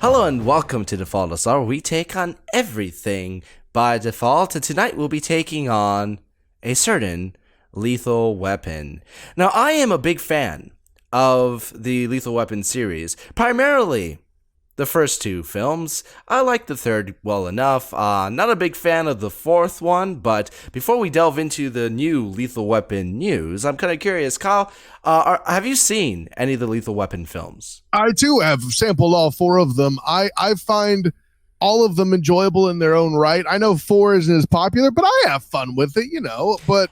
Hello and welcome to Default SR, where we take on everything by default, and tonight we'll be taking on a certain Lethal Weapon. Now, I am a big fan of the Lethal Weapon series, primarily the first two films. I like the third well enough. Not a big fan of the fourth one, but before we delve into the new Lethal Weapon news, I'm kind of curious, Kyle, have you seen any of the Lethal Weapon films? I too have sampled all four of them. I find all of them enjoyable in their own right. I know 4 isn't as popular, but I have fun with it, but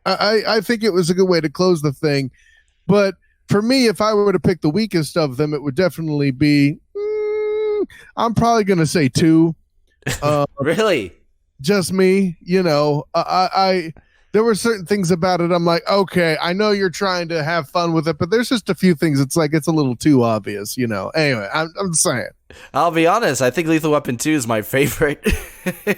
I think it was a good way to close the thing. But for me, if I were to pick the weakest of them, it would definitely be, I'm probably going to say 2. Really? Just me, there were certain things about it. I'm like, okay, I know you're trying to have fun with it, but there's just a few things. It's like, it's a little too obvious, Anyway, I'm saying. I'll be honest. I think Lethal Weapon 2 is my favorite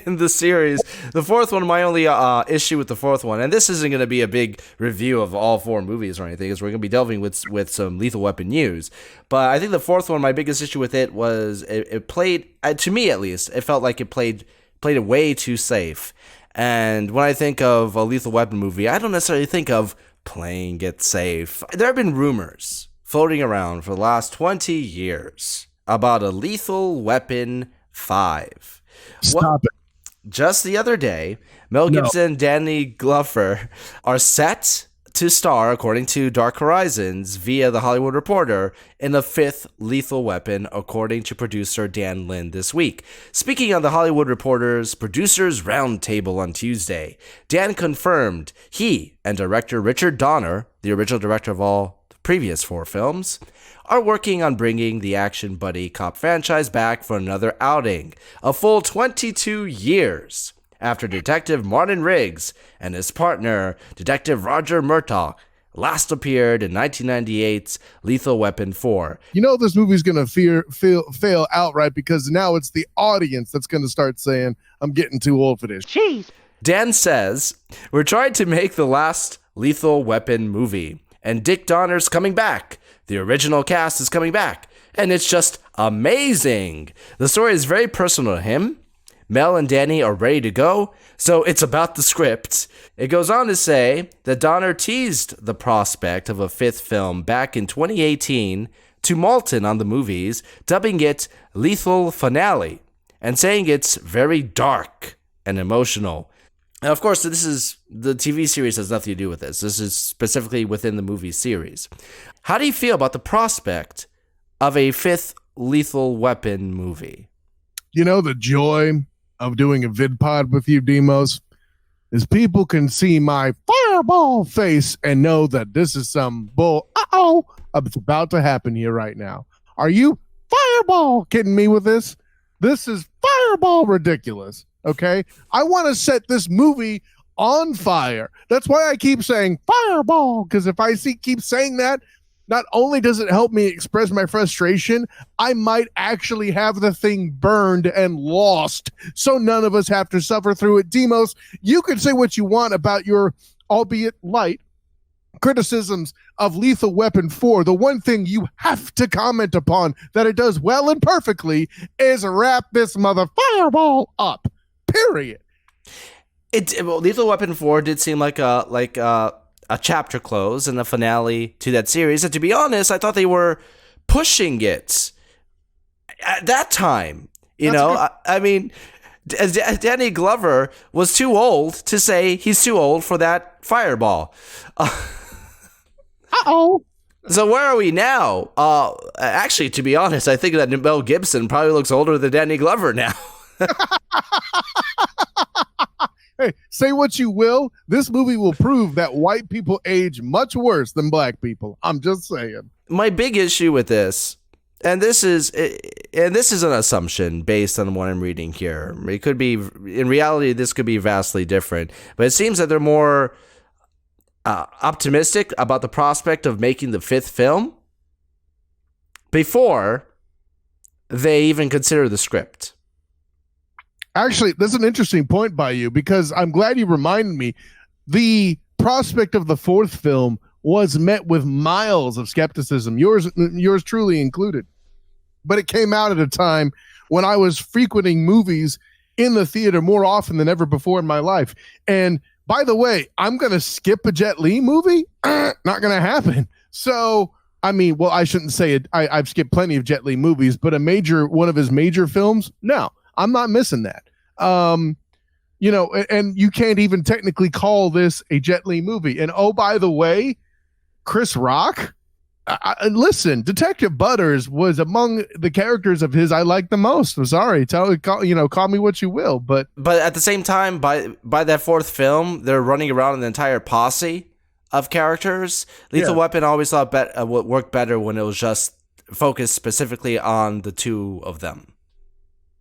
in the series. The fourth one, my only issue with the fourth one, and this isn't going to be a big review of all 4 movies or anything, is we're going to be delving with some Lethal Weapon news. But I think the fourth one, my biggest issue with it was it played, to me at least, it felt like it played it way too safe. And when I think of a Lethal Weapon movie, I don't necessarily think of playing it safe. There have been rumors floating around for the last 20 years about a Lethal Weapon 5. Stop it. Just the other day, Mel Gibson and Danny Glover are set to star, according to Dark Horizons, via The Hollywood Reporter, in a 5th Lethal Weapon, according to producer Dan Lin this week. Speaking on The Hollywood Reporter's Producers Roundtable on Tuesday, Dan confirmed he and director Richard Donner, the original director of all the previous 4 films, are working on bringing the action buddy cop franchise back for another outing, a full 22 years after Detective Martin Riggs and his partner, Detective Roger Murtaugh, last appeared in 1998's Lethal Weapon 4. This movie's going to fail outright because now it's the audience that's going to start saying, I'm getting too old for this. Jeez. Dan says, "We're trying to make the last Lethal Weapon movie, and Dick Donner's coming back. The original cast is coming back, and it's just amazing. The story is very personal to him. Mel and Danny are ready to go, so it's about the script." It goes on to say that Donner teased the prospect of a 5th film back in 2018 to Maltin on the movies, dubbing it Lethal Finale, and saying it's very dark and emotional. And of course, this is the TV series has nothing to do with this. This is specifically within the movie series. How do you feel about the prospect of a 5th Lethal Weapon movie? The joy of doing a vid pod with you, Demos, is people can see my fireball face and know that this is some bull. It's about to happen here right now. Are you fireball kidding me with this? This is fireball ridiculous. Okay, I want to set this movie on fire. That's why I keep saying fireball, because if I keep saying that, not only does it help me express my frustration, I might actually have the thing burned and lost, so none of us have to suffer through it. Demos, you can say what you want about your, albeit light, criticisms of Lethal Weapon 4. The one thing you have to comment upon that it does well and perfectly is wrap this mother fireball up. Period. Lethal Weapon 4 did seem like a chapter close and a finale to that series. And to be honest, I thought they were pushing it at that time. I mean, Danny Glover was too old to say he's too old for that fireball. So where are we now? Actually, to be honest, I think that Mel Gibson probably looks older than Danny Glover now. Hey, say what you will. This movie will prove that white people age much worse than black people. I'm just saying. My big issue with this, and this is an assumption based on what I'm reading here. It could be, in reality, this could be vastly different. But it seems that they're more optimistic about the prospect of making the 5th film before they even consider the script. Actually, that's an interesting point by you, because I'm glad you reminded me. The prospect of the 4th film was met with miles of skepticism, yours truly included. but it came out at a time when I was frequenting movies in the theater more often than ever before in my life. And by the way, I'm going to skip a Jet Li movie. Not going to happen. So, I mean, well, I shouldn't say it. I've skipped plenty of Jet Li movies, but one of his major films, no, I'm not missing that. You know, and you can't even technically call this a Jet Li movie. And oh, by the way, Chris Rock, listen, Detective Butters was among the characters of his I like the most. I'm sorry, call me what you will, but at the same time, by that fourth film, they're running around an entire posse of characters. Lethal Weapon always thought worked better when it was just focused specifically on the two of them.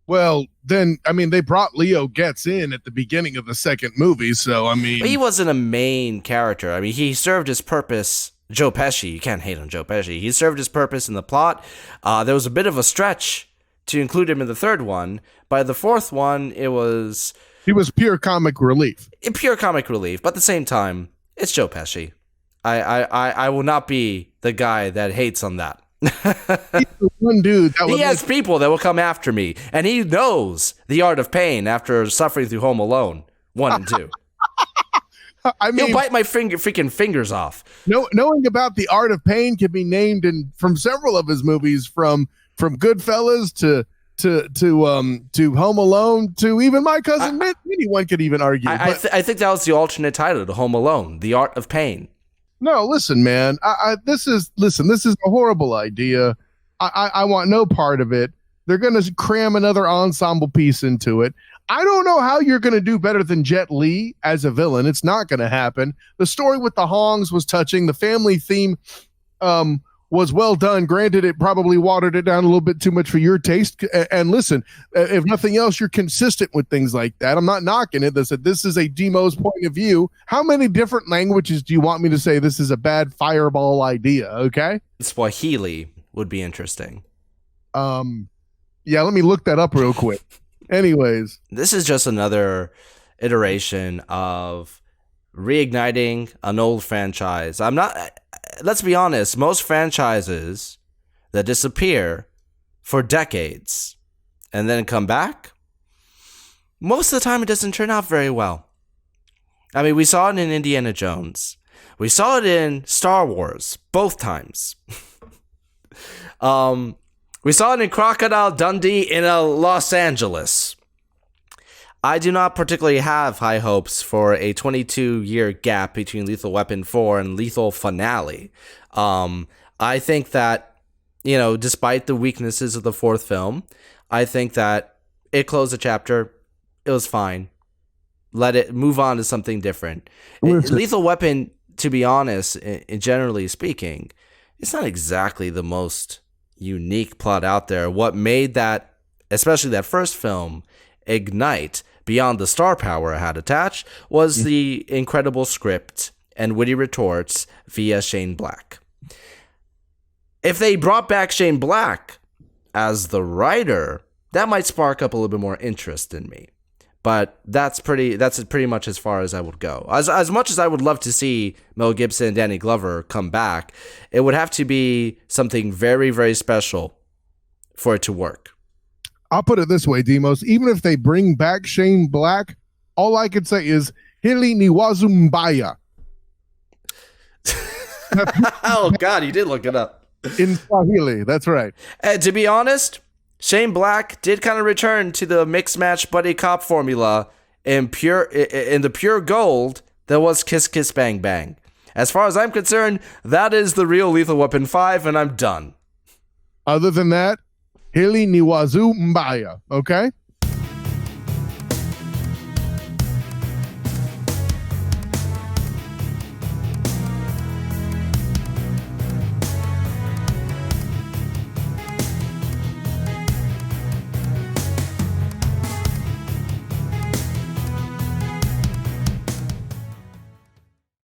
Well, then, I mean, they brought Leo Getz in at the beginning of the second movie, so, I mean... But he wasn't a main character. I mean, he served his purpose. Joe Pesci, you can't hate on Joe Pesci. He served his purpose in the plot. There was a bit of a stretch to include him in the third one. By the fourth one, he was pure comic relief. Pure comic relief, but at the same time, it's Joe Pesci. I will not be the guy that hates on that. He's the one dude that he has people that will come after me, and he knows the art of pain after suffering through Home Alone 1 and 2. I mean, he'll bite my freaking fingers off. Knowing about the art of pain can be named from several of his movies, from Goodfellas to Home Alone to even My Cousin Vinny. Anyone could even argue. I think that was the alternate title to Home Alone, The Art of Pain. No, listen, man. This is a horrible idea. I want no part of it. They're going to cram another ensemble piece into it. I don't know how you're going to do better than Jet Li as a villain. It's not going to happen. The story with the Hongs was touching. The family theme was well done. Granted, it probably watered it down a little bit too much for your taste. And listen, if nothing else, you're consistent with things like that. I'm not knocking it. This is a Demo's point of view. How many different languages do you want me to say this is a bad fireball idea? Okay. Swahili would be interesting. Yeah, let me look that up real quick. Anyways, this is just another iteration of reigniting an old franchise. Let's be honest, most franchises that disappear for decades and then come back, most of the time it doesn't turn out very well. I mean, we saw it in Indiana Jones. We saw it in Star Wars, both times. We saw it in Crocodile Dundee in Los Angeles. I do not particularly have high hopes for a 22-year gap between Lethal Weapon 4 and Lethal Finale. I think that, despite the weaknesses of the fourth film, I think that it closed a chapter. It was fine. Let it move on to something different. Lethal Weapon, to be honest, generally speaking, it's not exactly the most unique plot out there. What made that, especially that first film, ignite beyond the star power it had attached was the incredible script and witty retorts via Shane Black. If they brought back Shane Black as the writer, that might spark up a little bit more interest in me. But that's pretty much as far as I would go. As much as I would love to see Mel Gibson and Danny Glover come back, it would have to be something very, very special for it to work. I'll put it this way, Demos. Even if they bring back Shane Black, all I could say is Hili Niwazu Mbaya. Oh, God, you did look it up. In Swahili, that's right. And to be honest, Shane Black did kind of return to the mix match buddy cop formula in the pure gold that was Kiss Kiss Bang Bang. As far as I'm concerned, that is the real Lethal Weapon 5, and I'm done. Other than that, Hili Niwazu Mbaya, okay?